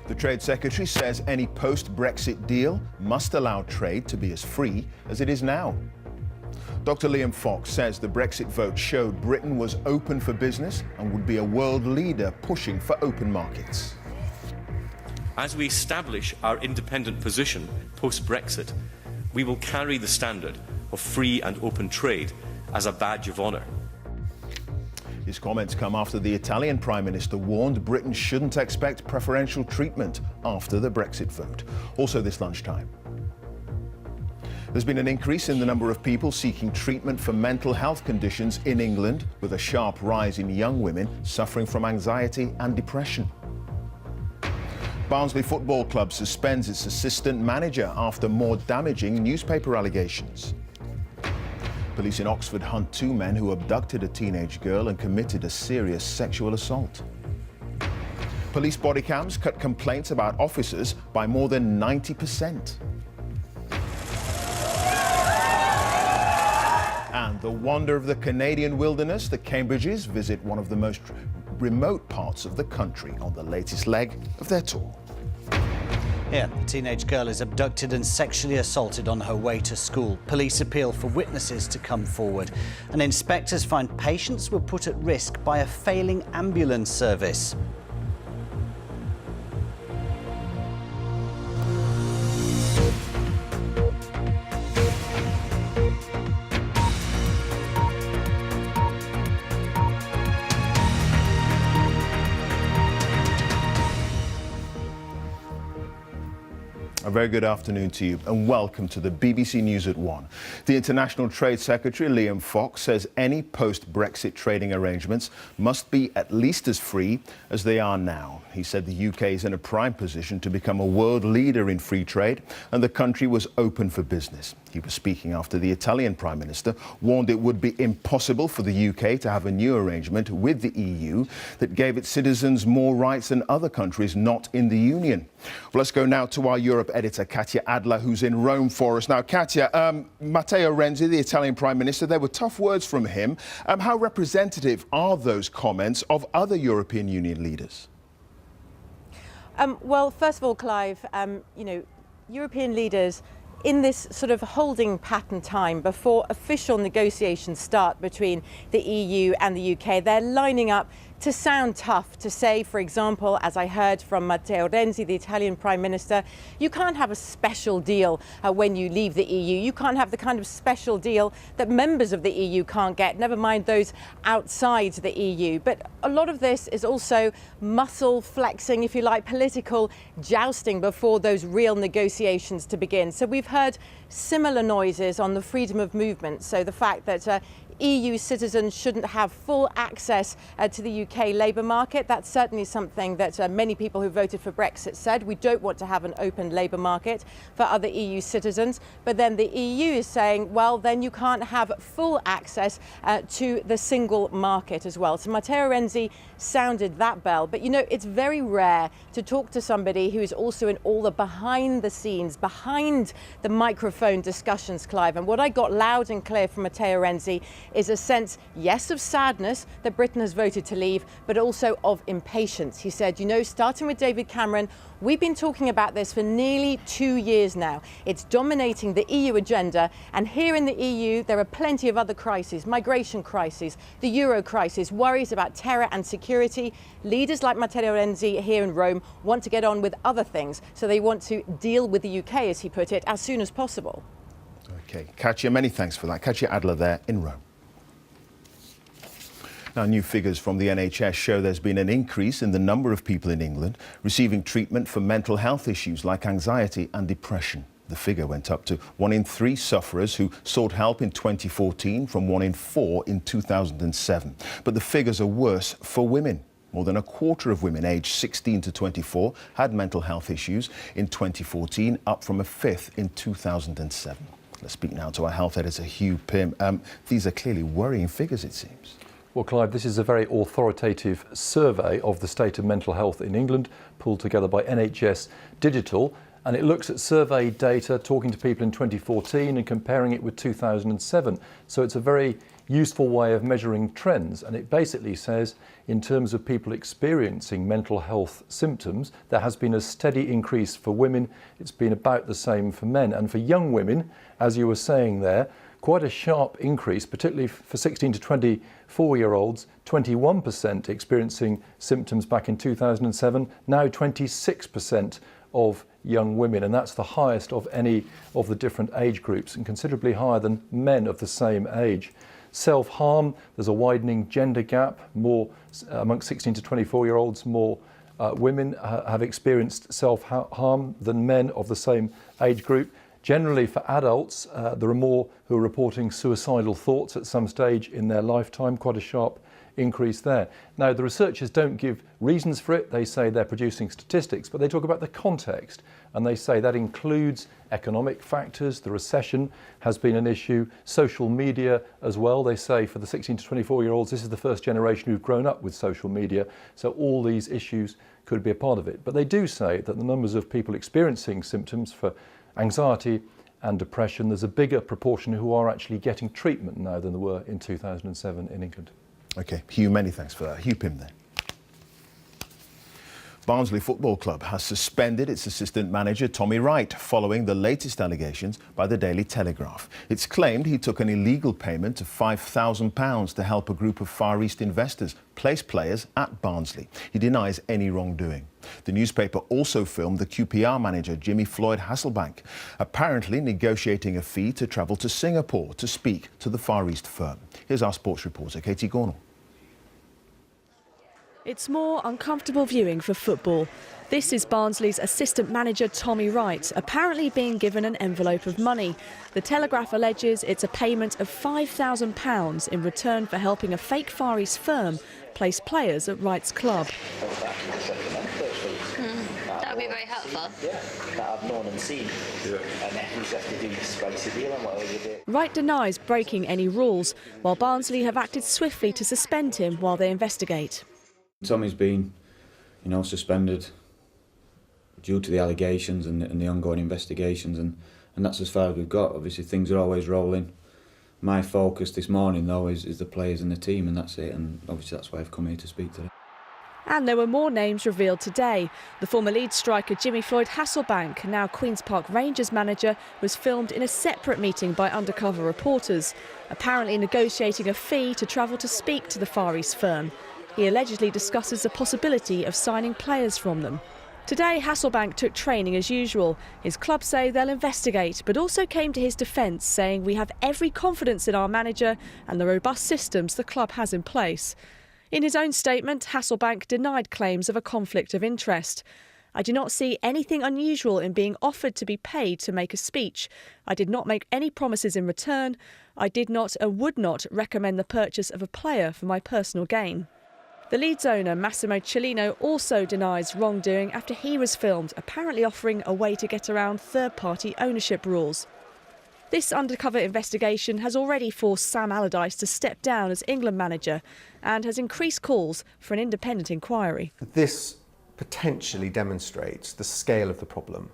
The Trade Secretary says any post-Brexit deal must allow trade to be as free as it is now. Dr. Liam Fox says the Brexit vote showed Britain was open for business and would be a world leader pushing for open markets. As we establish our independent position post-Brexit, we will carry the standard of free and open trade as a badge of honour. His comments come after the Italian Prime Minister warned Britain shouldn't expect preferential treatment after the Brexit vote. Also this lunchtime. There's been an increase in the number of people seeking treatment for mental health conditions in England, with a sharp rise in young women suffering from anxiety and depression. Barnsley Football Club suspends its assistant manager after more damaging newspaper allegations. Police in Oxford hunt two men who abducted a teenage girl and committed a serious sexual assault. Police body cams cut complaints about officers by more than 90%. And the wonder of the Canadian wilderness, the Cambridges visit one of the most remote parts of the country on the latest leg of their tour. Here, a teenage girl is abducted and sexually assaulted on her way to school. Police appeal for witnesses to come forward. And inspectors find patients were put at risk by a failing ambulance service. A very good afternoon to you and welcome to the BBC News at 1. The International Trade Secretary Liam Fox says any post-Brexit trading arrangements must be at least as free as they are now. He said the UK is in a prime position to become a world leader in free trade and the country was open for business. He was speaking after the Italian Prime Minister warned it would be impossible for the UK to have a new arrangement with the EU that gave its citizens more rights than other countries not in the Union. Well, let's go now to our Europe editor, Katya Adler, who's in Rome for us. Now, Katya, Matteo Renzi, the Italian Prime Minister, there were tough words from him. How representative are those comments of other European Union leaders? Well, first of all, Clive, European leaders in this sort of holding pattern time before official negotiations start between the EU and the UK, they're lining up to sound tough, to say, for example, as I heard from Matteo Renzi, the Italian Prime Minister, you can't have a special deal when you leave the EU. You can't have the kind of special deal that members of the EU can't get, never mind those outside the EU. But a lot of this is also muscle flexing, if you like, political jousting before those real negotiations to begin. So we've heard similar noises on the freedom of movement. So the fact that EU citizens shouldn't have full access to the UK labour market. That's certainly something that many people who voted for Brexit said. We don't want to have an open labour market for other EU citizens. But then the EU is saying, well, then you can't have full access to the single market as well. So Matteo Renzi sounded that bell. But, you know, it's very rare to talk to somebody who is also in all the behind the scenes, behind the microphone discussions, Clive. And what I got loud and clear from Matteo Renzi is a sense, yes, of sadness that Britain has voted to leave, but also of impatience. He said, you know, starting with David Cameron, we've been talking about this for nearly 2 years now. It's dominating the EU agenda. And here in the EU, there are plenty of other crises, migration crises, the euro crisis, worries about terror and security. Leaders like Matteo Renzi here in Rome want to get on with other things. So they want to deal with the UK, as he put it, as soon as possible. OK, Katya, many thanks for that. Katya Adler there in Rome. Now, new figures from the NHS show there's been an increase in the number of people in England receiving treatment for mental health issues like anxiety and depression. The figure went up to 1 in 3 sufferers who sought help in 2014 from 1 in 4 in 2007. But the figures are worse for women. More than a quarter of women aged 16 to 24 had mental health issues in 2014, up from a fifth in 2007. Let's speak now to our health editor, Hugh Pym. These are clearly worrying figures, it seems. Well, Clive, this is a very authoritative survey of the state of mental health in England, pulled together by NHS Digital. And it looks at survey data, talking to people in 2014 and comparing it with 2007. So it's a very useful way of measuring trends. And it basically says, in terms of people experiencing mental health symptoms, there has been a steady increase for women. It's been about the same for men. And for young women, as you were saying there, quite a sharp increase, particularly for 16 to 24-year-olds, 21% experiencing symptoms back in 2007, now 26% of young women, and that's the highest of any of the different age groups and considerably higher than men of the same age. Self-harm, there's a widening gender gap, more amongst 16 to 24-year-olds, more women have experienced self-harm than men of the same age group. Generally for adults, there are more who are reporting suicidal thoughts at some stage in their lifetime, quite a sharp increase there. Now, the researchers don't give reasons for it. They say they're producing statistics, but they talk about the context, and they say that includes economic factors. The recession has been an issue, social media as well. They say for the 16 to 24-year-olds, this is the first generation who've grown up with social media, so all these issues could be a part of it. But they do say that the numbers of people experiencing symptoms for anxiety and depression, there's a bigger proportion who are actually getting treatment now than there were in 2007 in England. OK, Hugh, many thanks for that. Hugh Pym there. Barnsley Football Club has suspended its assistant manager Tommy Wright following the latest allegations by the Daily Telegraph. It's claimed he took an illegal payment of £5,000 to help a group of Far East investors place players at Barnsley. He denies any wrongdoing. The newspaper also filmed the QPR manager Jimmy Floyd Hasselbank apparently negotiating a fee to travel to Singapore to speak to the Far East firm. Here's our sports reporter Katie Gornall. It's more uncomfortable viewing for football. This is Barnsley's assistant manager Tommy Wright, apparently being given an envelope of money. The Telegraph alleges it's a payment of £5,000 in return for helping a fake Far East firm place players at Wright's club. That would be very helpful. Yeah, that I've known and seen. And then you have to do spice the deal and whatever you do. Wright denies breaking any rules, while Barnsley have acted swiftly to suspend him while they investigate. Tommy's been, suspended due to the allegations and the ongoing investigations, and that's as far as we've got. Obviously, things are always rolling. My focus this morning, though, is the players and the team, and that's it. And obviously, that's why I've come here to speak today. And there were more names revealed today. The former Leeds striker Jimmy Floyd Hasselbank, now Queen's Park Rangers manager, was filmed in a separate meeting by undercover reporters, apparently negotiating a fee to travel to speak to the Far East firm. He allegedly discusses the possibility of signing players from them. Today, Hasselbank took training as usual. His club say they'll investigate, but also came to his defence, saying we have every confidence in our manager and the robust systems the club has in place. In his own statement, Hasselbank denied claims of a conflict of interest. I do not see anything unusual in being offered to be paid to make a speech. I did not make any promises in return. I did not and would not recommend the purchase of a player for my personal gain. The Leeds owner, Massimo Cellino, also denies wrongdoing after he was filmed, apparently offering a way to get around third-party ownership rules. This undercover investigation has already forced Sam Allardyce to step down as England manager and has increased calls for an independent inquiry. This potentially demonstrates the scale of the problem,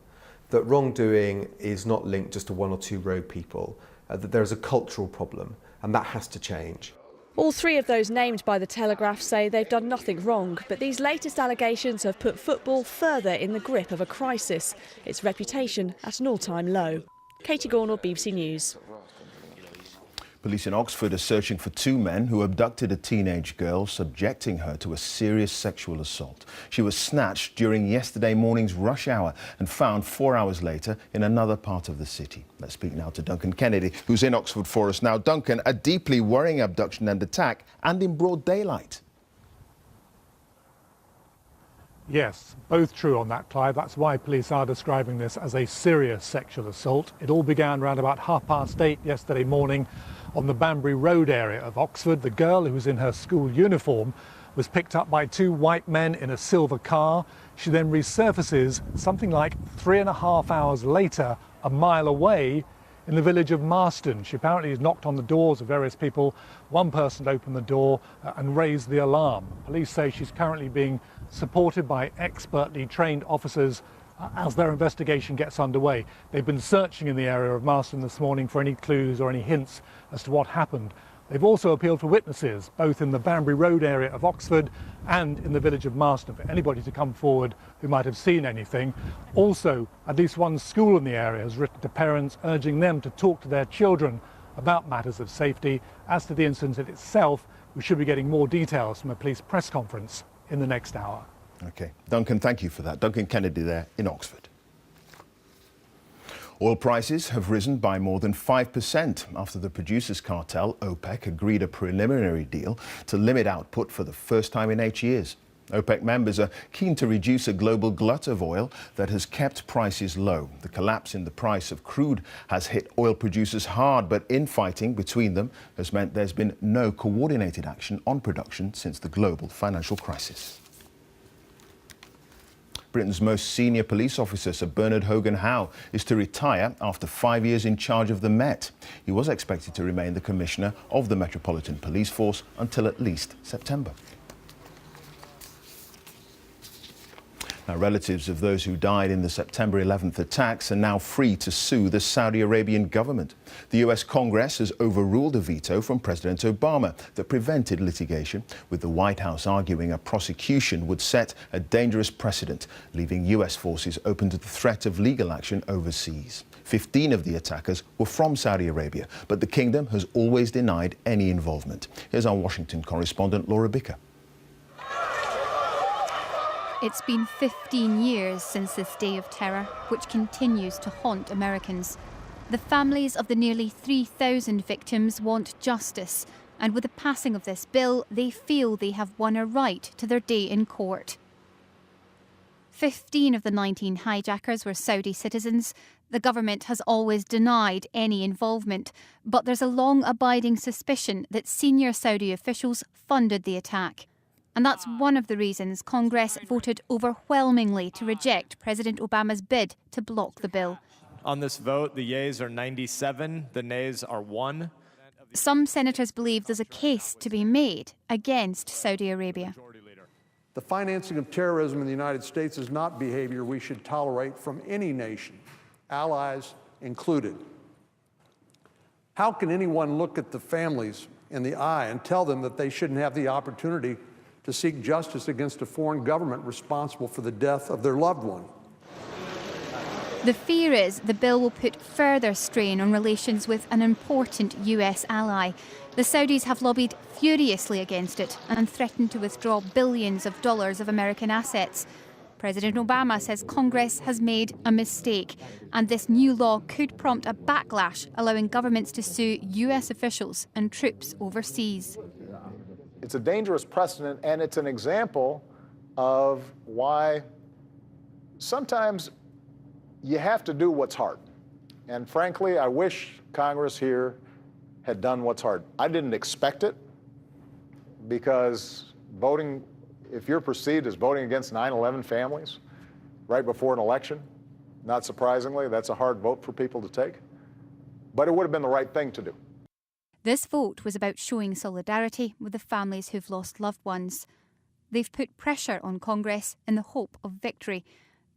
that wrongdoing is not linked just to one or two rogue people, that there is a cultural problem, and that has to change. All three of those named by the Telegraph say they've done nothing wrong, but these latest allegations have put football further in the grip of a crisis, its reputation at an all-time low. Katie Gornall, BBC News. Police in Oxford are searching for two men who abducted a teenage girl, subjecting her to a serious sexual assault. She was snatched during yesterday morning's rush hour and found 4 hours later in another part of the city. Let's speak now to Duncan Kennedy, who's in Oxford for us now. Duncan, a deeply worrying abduction and attack, and in broad daylight. Yes, both true on that, Clive. That's why police are describing this as a serious sexual assault. It all began around about 8:30 yesterday morning on the Banbury Road area of Oxford. The girl, who was in her school uniform, was picked up by two white men in a silver car. She then resurfaces something like 3.5 hours later, a mile away, in the village of Marston. She apparently has knocked on the doors of various people. One person opened the door and raised the alarm. Police say she's currently being supported by expertly trained officers as their investigation gets underway. They've been searching in the area of Marston this morning for any clues or any hints as to what happened. They've also appealed for witnesses, both in the Banbury Road area of Oxford and in the village of Marston, for anybody to come forward who might have seen anything. Also, at least one school in the area has written to parents urging them to talk to their children about matters of safety. As to the incident itself, we should be getting more details from a police press conference in the next hour. OK. Duncan, thank you for that. Duncan Kennedy there in Oxford. Oil prices have risen by more than 5% after the producers' cartel, OPEC, agreed a preliminary deal to limit output for the first time in 8 years. OPEC members are keen to reduce a global glut of oil that has kept prices low. The collapse in the price of crude has hit oil producers hard, but infighting between them has meant there's been no coordinated action on production since the global financial crisis. Britain's most senior police officer, Sir Bernard Hogan-Howe, is to retire after 5 years in charge of the Met. He was expected to remain the Commissioner of the Metropolitan Police Force until at least September. Now, relatives of those who died in the September 11th attacks are now free to sue the Saudi Arabian government. The US Congress has overruled a veto from President Obama that prevented litigation, with the White House arguing a prosecution would set a dangerous precedent, leaving US forces open to the threat of legal action overseas. 15 of the attackers were from Saudi Arabia, but the kingdom has always denied any involvement. Here's our Washington correspondent, Laura Bicker. It's been 15 years since this day of terror, which continues to haunt Americans. The families of the nearly 3,000 victims want justice, and with the passing of this bill, they feel they have won a right to their day in court. 15 of the 19 hijackers were Saudi citizens. The government has always denied any involvement, but there's a long-abiding suspicion that senior Saudi officials funded the attack. And that's one of the reasons Congress voted overwhelmingly to reject President Obama's bid to block the bill. On this vote, the yeas are 97, the nays are 1. Some senators believe there's a case to be made against Saudi Arabia. The financing of terrorism in the United States is not behavior we should tolerate from any nation, allies included. How can anyone look at the families in the eye and tell them that they shouldn't have the opportunity to seek justice against a foreign government responsible for the death of their loved one? The fear is the bill will put further strain on relations with an important US ally. The Saudis have lobbied furiously against it and threatened to withdraw billions of dollars of American assets. President Obama says Congress has made a mistake, and this new law could prompt a backlash, allowing governments to sue US officials and troops overseas. It's a dangerous precedent, and it's an example of why sometimes you have to do what's hard. And frankly, I wish Congress here had done what's hard. I didn't expect it, because voting, if you're perceived as voting against 9/11 families right before an election, not surprisingly, that's a hard vote for people to take. But it would have been the right thing to do. This vote was about showing solidarity with the families who've lost loved ones. They've put pressure on Congress in the hope of victory,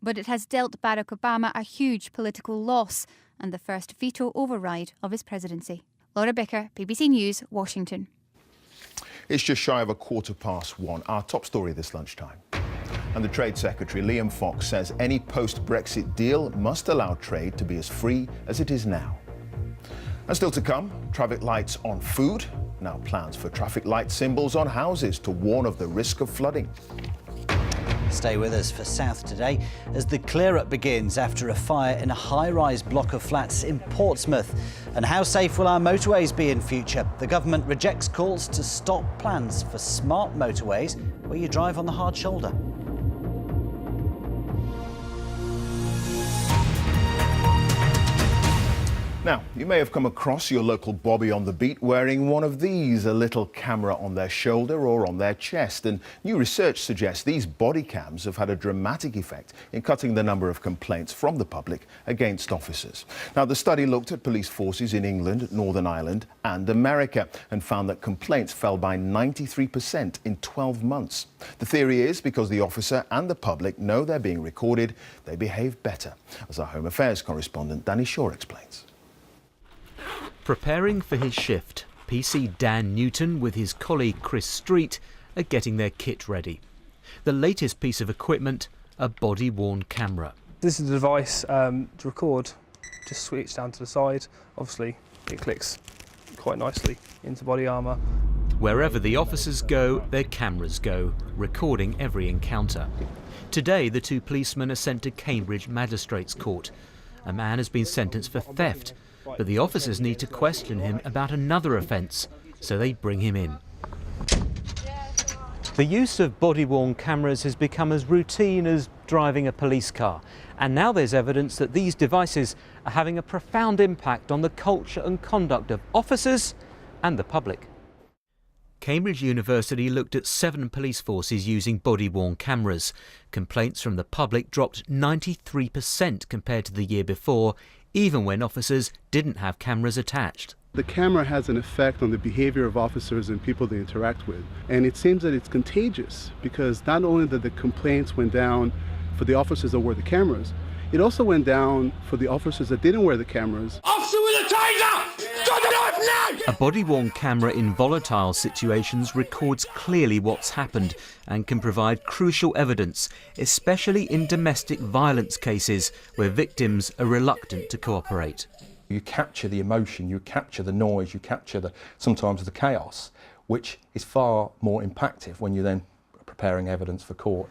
but it has dealt Barack Obama a huge political loss and the first veto override of his presidency. Laura Bicker, BBC News, Washington. It's just shy of 1:15. Our top story this lunchtime. And the Trade Secretary, Liam Fox, says any post-Brexit deal must allow trade to be as free as it is now. And still to come, traffic lights on food. Now plans for traffic light symbols on houses to warn of the risk of flooding. Stay with us for South Today as the clear-up begins after a fire in a high-rise block of flats in Portsmouth. And how safe will our motorways be in future? The government rejects calls to stop plans for smart motorways where you drive on the hard shoulder. Now, you may have come across your local bobby on the beat wearing one of these, a little camera on their shoulder or on their chest. And new research suggests these body cams have had a dramatic effect in cutting the number of complaints from the public against officers. Now, the study looked at police forces in England, Northern Ireland and America and found that complaints fell by 93% in 12 months. The theory is because the officer and the public know they're being recorded, they behave better, as our Home Affairs correspondent Danny Shaw explains. Preparing for his shift, PC Dan Newton with his colleague Chris Street are getting their kit ready. The latest piece of equipment, a body-worn camera. This is a device to record. Just switch down to the side. Obviously, it clicks quite nicely into body armour. Wherever the officers go, their cameras go, recording every encounter. Today, the two policemen are sent to Cambridge Magistrates Court. A man has been sentenced for theft, but the officers need to question him about another offence, so they bring him in. The use of body-worn cameras has become as routine as driving a police car, and now there's evidence that these devices are having a profound impact on the culture and conduct of officers and the public. Cambridge University looked at 7 police forces using body-worn cameras. Complaints from the public dropped 93% compared to the year before, even when officers didn't have cameras attached. The camera has an effect on the behavior of officers and people they interact with. And it seems that it's contagious because not only did the complaints went down for the officers that wore the cameras, it also went down for the officers that didn't wear the cameras. Officer with a taser! Got the knife now! A body-worn camera in volatile situations records clearly what's happened and can provide crucial evidence, especially in domestic violence cases where victims are reluctant to cooperate. You capture the emotion, you capture the noise, you capture sometimes the chaos, which is far more impactful when you're then preparing evidence for court.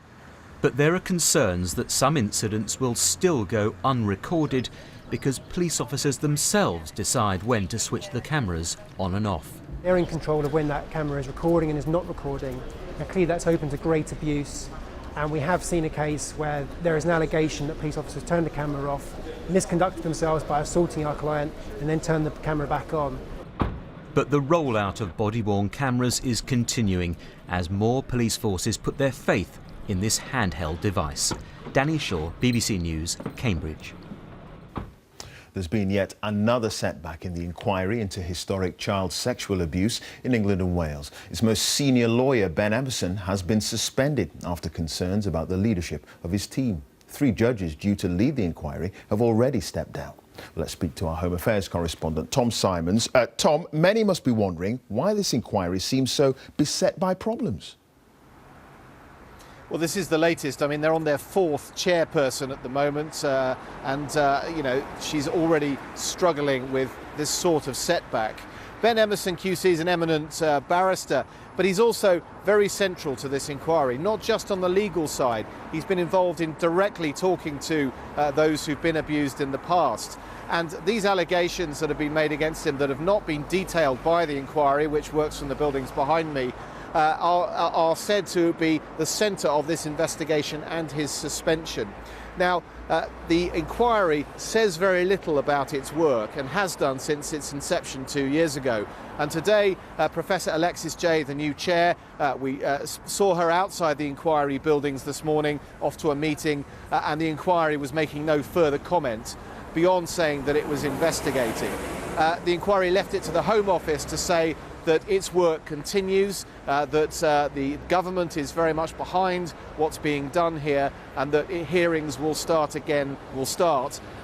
But there are concerns that some incidents will still go unrecorded because police officers themselves decide when to switch the cameras on and off. They're in control of when that camera is recording and is not recording. Now, clearly that's open to great abuse, and we have seen a case where there is an allegation that police officers turned the camera off, misconducted themselves by assaulting our client and then turned the camera back on. But the rollout of body-worn cameras is continuing as more police forces put their faith in this handheld device. Danny Shaw, BBC News, Cambridge. There's been yet another setback in the inquiry into historic child sexual abuse in England and Wales. Its most senior lawyer, Ben Emmerson, has been suspended after concerns about the leadership of his team. 3 judges due to lead the inquiry have already stepped down. Let's speak to our Home Affairs correspondent, Tom Simons. Tom, many must be wondering why this inquiry seems so beset by problems. Well, this is the latest. I mean, they're on their 4th chairperson at the moment, you know, she's already struggling with this sort of setback. Ben Emmerson QC is an eminent barrister, but he's also very central to this inquiry, not just on the legal side. He's been involved in directly talking to those who've been abused in the past. And these allegations that have been made against him that have not been detailed by the inquiry, which works from the buildings behind me, are said to be the centre of this investigation and his suspension. Now, the inquiry says very little about its work and has done since its inception 2 years ago. And today, Professor Alexis Jay, the new chair, we saw her outside the inquiry buildings this morning, off to a meeting, and the inquiry was making no further comment beyond saying that it was investigating. The inquiry left it to the Home Office to say that its work continues, that the government is very much behind what's being done here, and that hearings will start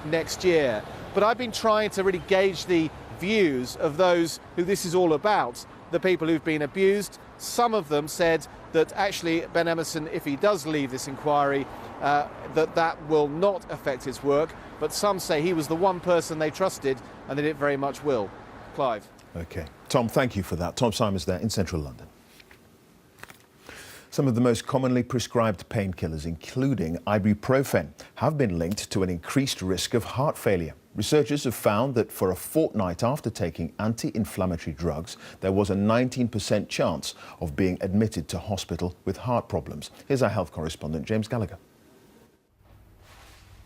next year. But I've been trying to really gauge the views of those who this is all about, the people who've been abused. Some of them said that actually Ben Emmerson, if he does leave this inquiry, that will not affect his work, but some say he was the one person they trusted and that it very much will. Clive. OK. Tom, thank you for that. Tom Simons there in central London. Some of the most commonly prescribed painkillers, including ibuprofen, have been linked to an increased risk of heart failure. Researchers have found that for a fortnight after taking anti-inflammatory drugs, there was a 19% chance of being admitted to hospital with heart problems. Here's our health correspondent, James Gallagher.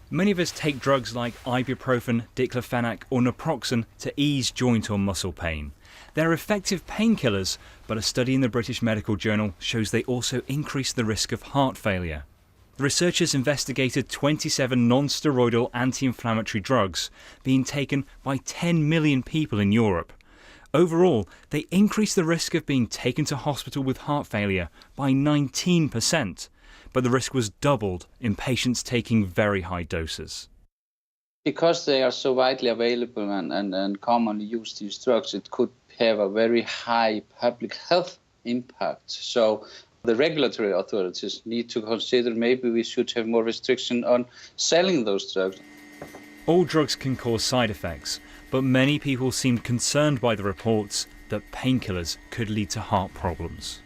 Many of us take drugs like ibuprofen, diclofenac or naproxen to ease joint or muscle pain. They're effective painkillers, but a study in the British Medical Journal shows they also increase the risk of heart failure. The researchers investigated 27 non-steroidal anti-inflammatory drugs being taken by 10 million people in Europe. Overall, they increased the risk of being taken to hospital with heart failure by 19%. But the risk was doubled in patients taking very high doses. Because they are so widely available and commonly used, these drugs, it could have a very high public health impact. So the regulatory authorities need to consider maybe we should have more restriction on selling those drugs. All drugs can cause side effects, but many people seemed concerned by the reports that painkillers could lead to heart problems.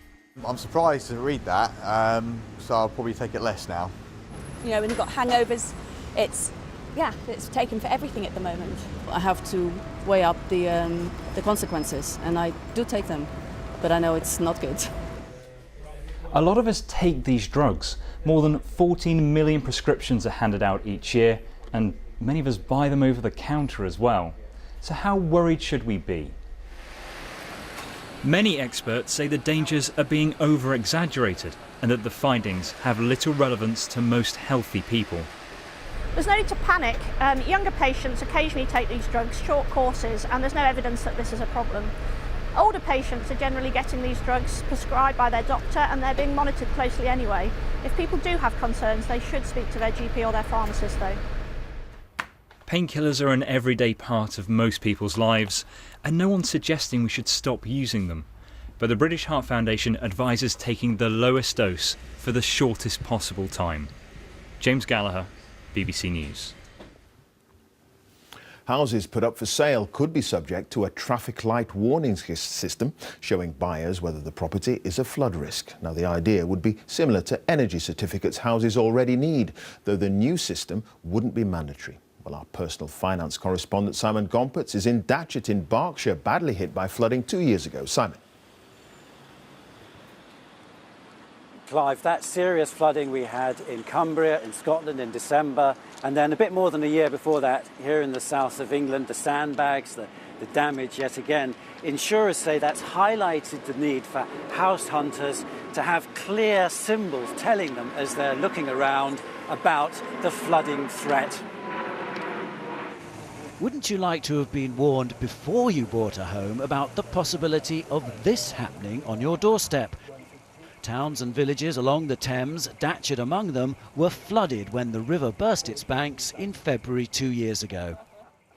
I'm surprised to read that, so I'll probably take it less now. You know, when you've got hangovers, it's taken for everything at the moment. I have to weigh up the consequences, and I do take them, but I know it's not good. A lot of us take these drugs. More than 14 million prescriptions are handed out each year, and many of us buy them over the counter as well. So how worried should we be? Many experts say the dangers are being over-exaggerated and that the findings have little relevance to most healthy people. There's no need to panic. Younger patients occasionally take these drugs, short courses, and there's no evidence that this is a problem. Older patients are generally getting these drugs prescribed by their doctor and they're being monitored closely anyway. If people do have concerns, they should speak to their GP or their pharmacist though. Painkillers are an everyday part of most people's lives, and no one's suggesting we should stop using them. But the British Heart Foundation advises taking the lowest dose for the shortest possible time. James Gallagher, BBC News. Houses put up for sale could be subject to a traffic light warning system showing buyers whether the property is a flood risk. Now, the idea would be similar to energy certificates houses already need, though the new system wouldn't be mandatory. Well, our personal finance correspondent Simon Gompertz is in Datchet in Berkshire, badly hit by flooding 2 years ago. Simon. Clive, that serious flooding we had in Cumbria, in Scotland in December, and then a bit more than a year before that here in the south of England, the sandbags, the damage yet again. Insurers say that's highlighted the need for house hunters to have clear symbols telling them as they're looking around about the flooding threat. Wouldn't you like to have been warned before you bought a home about the possibility of this happening on your doorstep? Towns and villages along the Thames, Datchet among them, were flooded when the river burst its banks in February 2 years ago.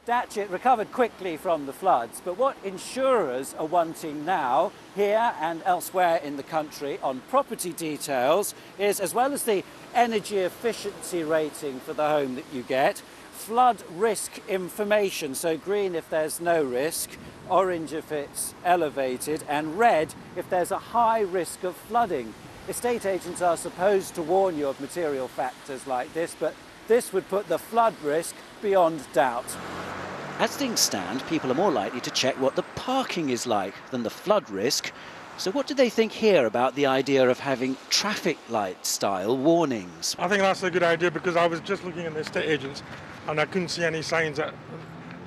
Datchet recovered quickly from the floods, but what insurers are wanting now, here and elsewhere in the country, on property details, is, as well as the energy efficiency rating for the home that you get, flood risk information, so green if there's no risk, orange if it's elevated, and red if there's a high risk of flooding. Estate agents are supposed to warn you of material factors like this, but this would put the flood risk beyond doubt. As things stand, people are more likely to check what the parking is like than the flood risk. So what do they think here about the idea of having traffic light style warnings? I think that's a good idea because I was just looking at the estate agents and I couldn't see any signs that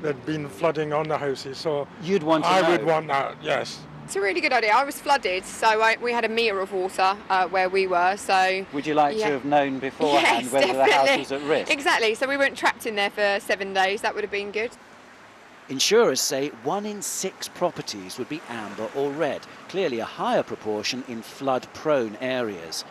there'd been flooding on the houses. So you'd want to know? I would want that, yes. It's a really good idea. I was flooded, so we had a metre of water where we were. So would you like to have known beforehand yes, whether definitely. the house was at risk? Exactly. So we weren't trapped in there for 7 days. That would have been good. Insurers say 1 in 6 properties would be amber or red, clearly a higher proportion in flood-prone areas.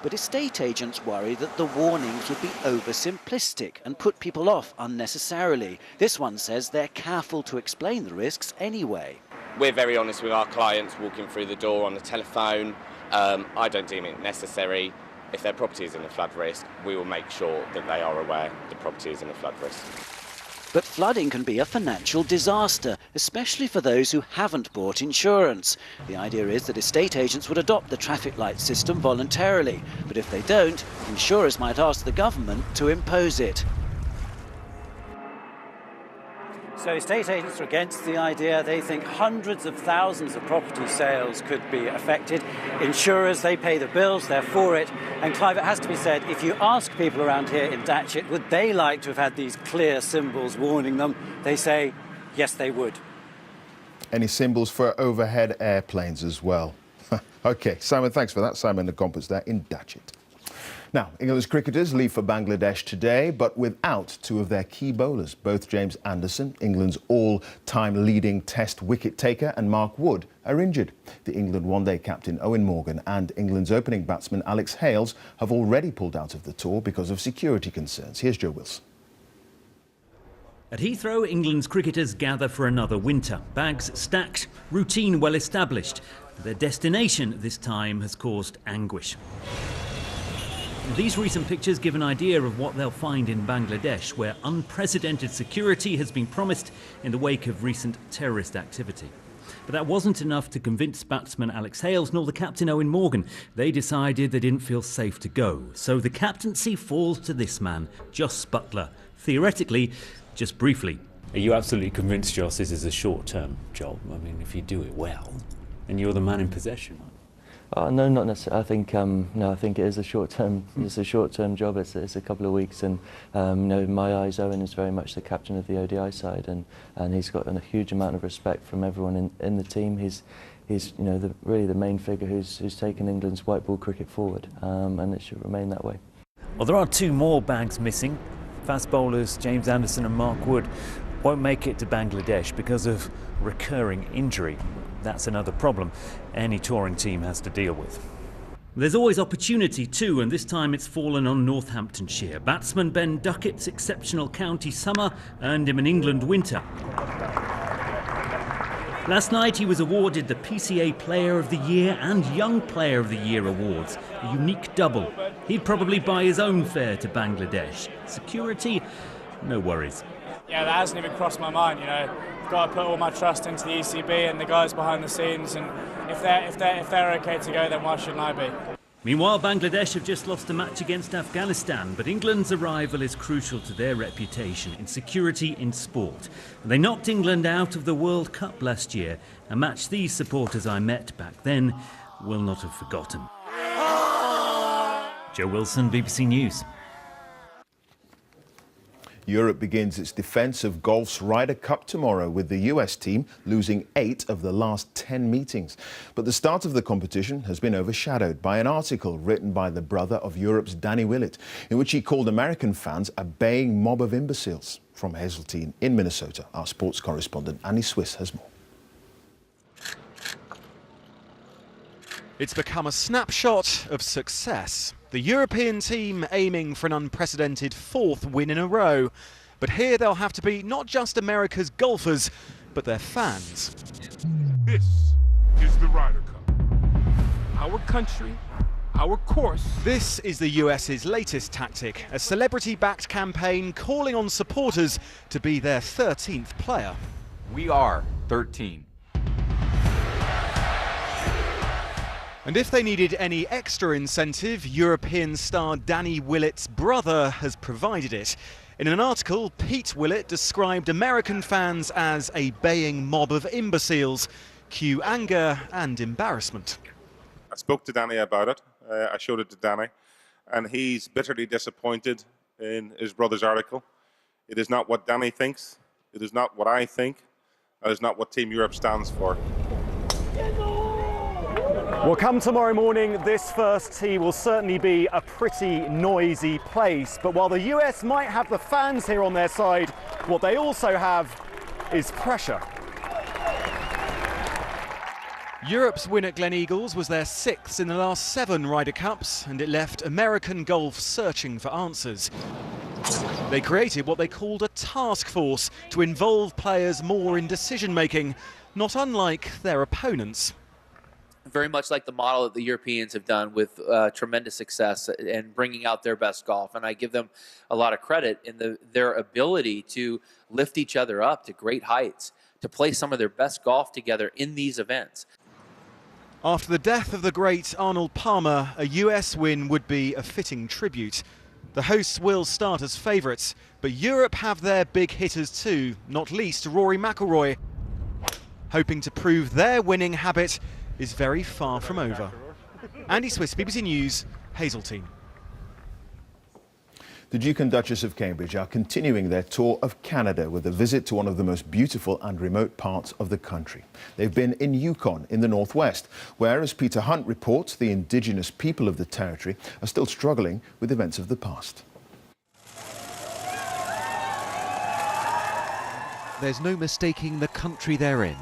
But estate agents worry that the warnings would be oversimplistic and put people off unnecessarily. This one says they're careful to explain the risks anyway. We're very honest with our clients walking through the door on the telephone. I don't deem it necessary. If their property is in a flood risk, we will make sure that they are aware the property is in a flood risk. But flooding can be a financial disaster, especially for those who haven't bought insurance. The idea is that estate agents would adopt the traffic light system voluntarily, but if they don't, insurers might ask the government to impose it. So estate agents are against the idea. They think hundreds of thousands of property sales could be affected. Insurers, they pay the bills, they're for it. And Clive, it has to be said, if you ask people around here in Datchet, would they like to have had these clear symbols warning them? They say, yes, they would. Any symbols for overhead airplanes as well? OK, Simon, thanks for that. Simon the Compass there in Datchet. Now, England's cricketers leave for Bangladesh today, but without two of their key bowlers. Both James Anderson, England's all-time leading Test wicket-taker, and Mark Wood are injured. The England one-day captain Owen Morgan and England's opening batsman Alex Hales have already pulled out of the tour because of security concerns. Here's Joe Wilson. At Heathrow, England's cricketers gather for another winter. Bags stacked, routine well established. Their destination this time has caused anguish. These recent pictures give an idea of what they'll find in Bangladesh, where unprecedented security has been promised in the wake of recent terrorist activity. But that wasn't enough to convince batsman Alex Hales nor the captain Owen Morgan. They decided they didn't feel safe to go. So the captaincy falls to this man, Jos Buttler. Theoretically, just briefly. Are you absolutely convinced, Jos, this is a short-term job? I mean, if you do it well, and you're the man in possession. No, not necessarily. I think no. I think it is a short-term. It's a short-term job. It's a couple of weeks, and in my eyes, Owen is very much the captain of the ODI side, and he's got a huge amount of respect from everyone in the team. He's really the main figure who's taken England's white ball cricket forward, and it should remain that way. Well, there are two more bags missing. Fast bowlers James Anderson and Mark Wood won't make it to Bangladesh because of recurring injury. That's another problem any touring team has to deal with. There's always opportunity too, and this time it's fallen on Northamptonshire. Batsman Ben Duckett's exceptional county summer earned him an England winter. Last night he was awarded the PCA Player of the Year and Young Player of the Year awards, a unique double. He'd probably buy his own fare to Bangladesh. Security? No worries. Yeah, that hasn't even crossed my mind, I've got to put all my trust into the ECB and the guys behind the scenes, and if they're okay to go, then why shouldn't I be? Meanwhile, Bangladesh have just lost a match against Afghanistan, but England's arrival is crucial to their reputation in security in sport. They knocked England out of the World Cup last year, a match these supporters I met back then will not have forgotten. Joe Wilson, BBC News. Europe begins its defence of golf's Ryder Cup tomorrow, with the US team losing 8 of the last 10 meetings. But the start of the competition has been overshadowed by an article written by the brother of Europe's Danny Willett, in which he called American fans a baying mob of imbeciles. From Hazeltine in Minnesota, our sports correspondent Annie Swiss has more. It's become a snapshot of success. The European team aiming for an unprecedented 4th win in a row. But here they'll have to beat not just America's golfers, but their fans. This is the Ryder Cup. Our country, our course. This is the US's latest tactic, a celebrity-backed campaign calling on supporters to be their 13th player. We are 13. And if they needed any extra incentive, European star Danny Willett's brother has provided it. In an article, Pete Willett described American fans as a baying mob of imbeciles. Cue anger and embarrassment. I spoke to Danny about it. I showed it to Danny, and he's bitterly disappointed in his brother's article. It is not what Danny thinks. It is not what I think. That is not what Team Europe stands for. Well, come tomorrow morning, this first tee will certainly be a pretty noisy place. But while the US might have the fans here on their side, what they also have is pressure. Europe's win at Gleneagles was their 6th in the last 7 Ryder Cups, and it left American golf searching for answers. They created what they called a task force to involve players more in decision-making, not unlike their opponents. Very much like the model that the Europeans have done with tremendous success and bringing out their best golf. And I give them a lot of credit in their ability to lift each other up to great heights, to play some of their best golf together in these events. After the death of the great Arnold Palmer, a US win would be a fitting tribute. The hosts will start as favourites, but Europe have their big hitters too, not least Rory McIlroy, hoping to prove their winning habit is very far from over. Andy Swiss, BBC News, Hazeltine. The Duke and Duchess of Cambridge are continuing their tour of Canada with a visit to one of the most beautiful and remote parts of the country. They've been in Yukon in the northwest, where, as Peter Hunt reports, the Indigenous people of the territory are still struggling with events of the past. There's no mistaking the country they're in.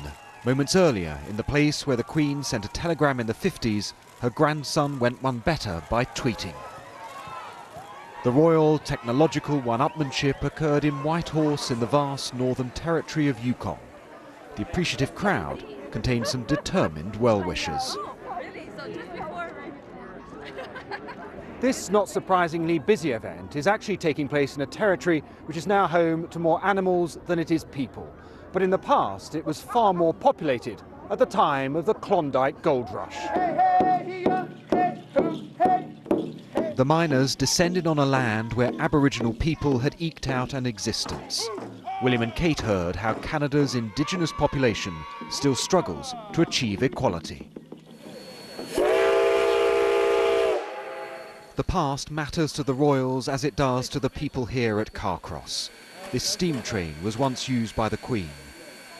Moments earlier, in the place where the Queen sent a telegram in the 50s, her grandson went one better by tweeting. The royal technological one-upmanship occurred in Whitehorse in the vast northern territory of Yukon. The appreciative crowd contained some determined well-wishers. This not surprisingly busy event is actually taking place in a territory which is now home to more animals than it is people. But in the past it was far more populated at the time of the Klondike Gold Rush. The miners descended on a land where Aboriginal people had eked out an existence. William and Kate heard how Canada's Indigenous population still struggles to achieve equality. The past matters to the royals as it does to the people here at Carcross. This steam train was once used by the Queen.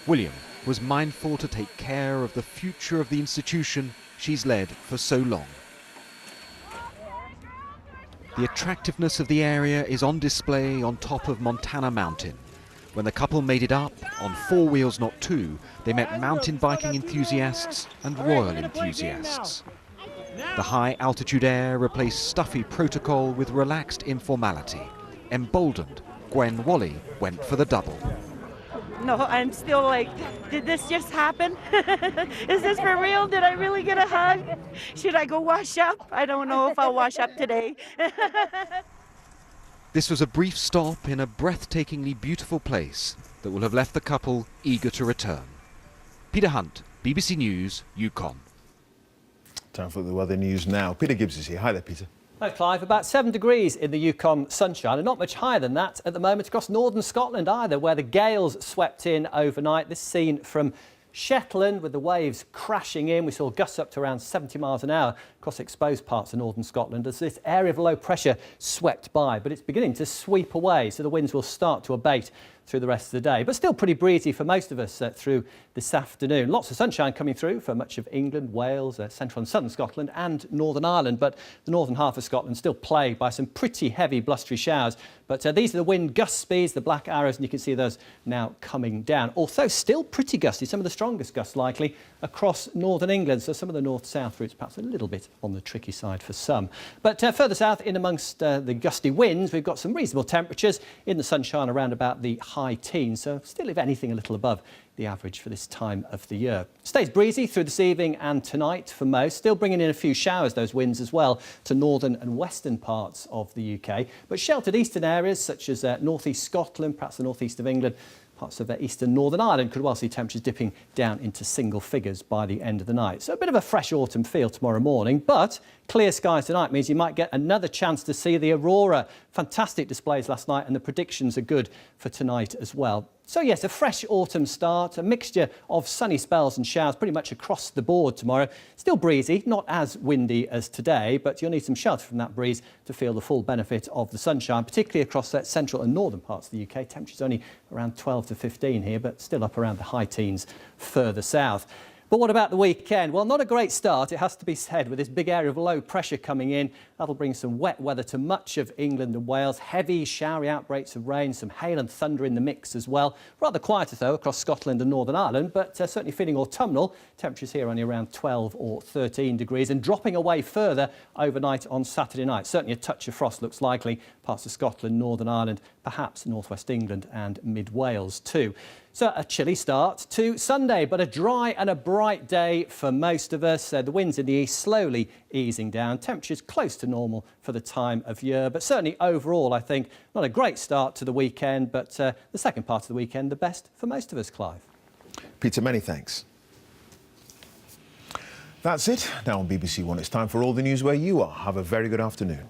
William was mindful to take care of the future of the institution she's led for so long. The attractiveness of the area is on display on top of Montana Mountain. When the couple made it up, on 4 wheels not 2, they met mountain biking enthusiasts and royal enthusiasts. The high altitude air replaced stuffy protocol with relaxed informality. Emboldened, Gwen Wally went for the double. No, I'm still like, did this just happen? Is this for real? Did I really get a hug? Should I go wash up? I don't know if I'll wash up today. This was a brief stop in a breathtakingly beautiful place that will have left the couple eager to return. Peter Hunt, BBC News, Yukon. Time for the weather news now. Peter Gibbs is here. Hi there, Peter. Hi Clive, about 7 degrees in the Yukon sunshine and not much higher than that at the moment across northern Scotland either, where the gales swept in overnight. This scene from Shetland with the waves crashing in. We saw gusts up to around 70 miles an hour across exposed parts of northern Scotland as this area of low pressure swept by, but it's beginning to sweep away, so the winds will start to abate through the rest of the day, but still pretty breezy for most of us through this afternoon. Lots of sunshine coming through for much of England, Wales, central and southern Scotland and Northern Ireland, but the northern half of Scotland still plagued by some pretty heavy blustery showers. But these are the wind gust speeds, the black arrows, and you can see those now coming down. Although still pretty gusty, some of the strongest gusts likely across northern England, so some of the north-south routes perhaps a little bit on the tricky side for some. But further south, in amongst the gusty winds, we've got some reasonable temperatures in the sunshine around about the high teens, so still, if anything, a little above the average for this time of the year. Stays breezy through this evening and tonight for most, still bringing in a few showers, those winds as well, to northern and western parts of the UK. But sheltered eastern areas such as north-east Scotland, perhaps the north-east of England, parts of eastern Northern Ireland could well see temperatures dipping down into single figures by the end of the night. So a bit of a fresh autumn feel tomorrow morning, but clear skies tonight means you might get another chance to see the aurora. Fantastic displays last night, and the predictions are good for tonight as well. So yes, a fresh autumn start, a mixture of sunny spells and showers pretty much across the board tomorrow. Still breezy, not as windy as today, but you'll need some shelter from that breeze to feel the full benefit of the sunshine, particularly across central and northern parts of the UK. Temperatures only around 12 to 15 here, but still up around the high teens further south. But what about the weekend? Well, not a great start, it has to be said, with this big area of low pressure coming in. That'll bring some wet weather to much of England and Wales. Heavy, showery outbreaks of rain, some hail and thunder in the mix as well. Rather quieter, though, across Scotland and Northern Ireland, but certainly feeling autumnal. Temperatures here only around 12 or 13 degrees and dropping away further overnight on Saturday night. Certainly a touch of frost looks likely. Parts of Scotland, Northern Ireland, perhaps northwest England and mid-Wales too. So a chilly start to Sunday, but a dry and a bright day for most of us. The winds in the east slowly easing down. Temperatures close to normal for the time of year, but certainly overall, I think, not a great start to the weekend, but the second part of the weekend, the best for most of us, Clive. Peter, many thanks. That's it. Now on BBC One, it's time for all the news where you are. Have a very good afternoon.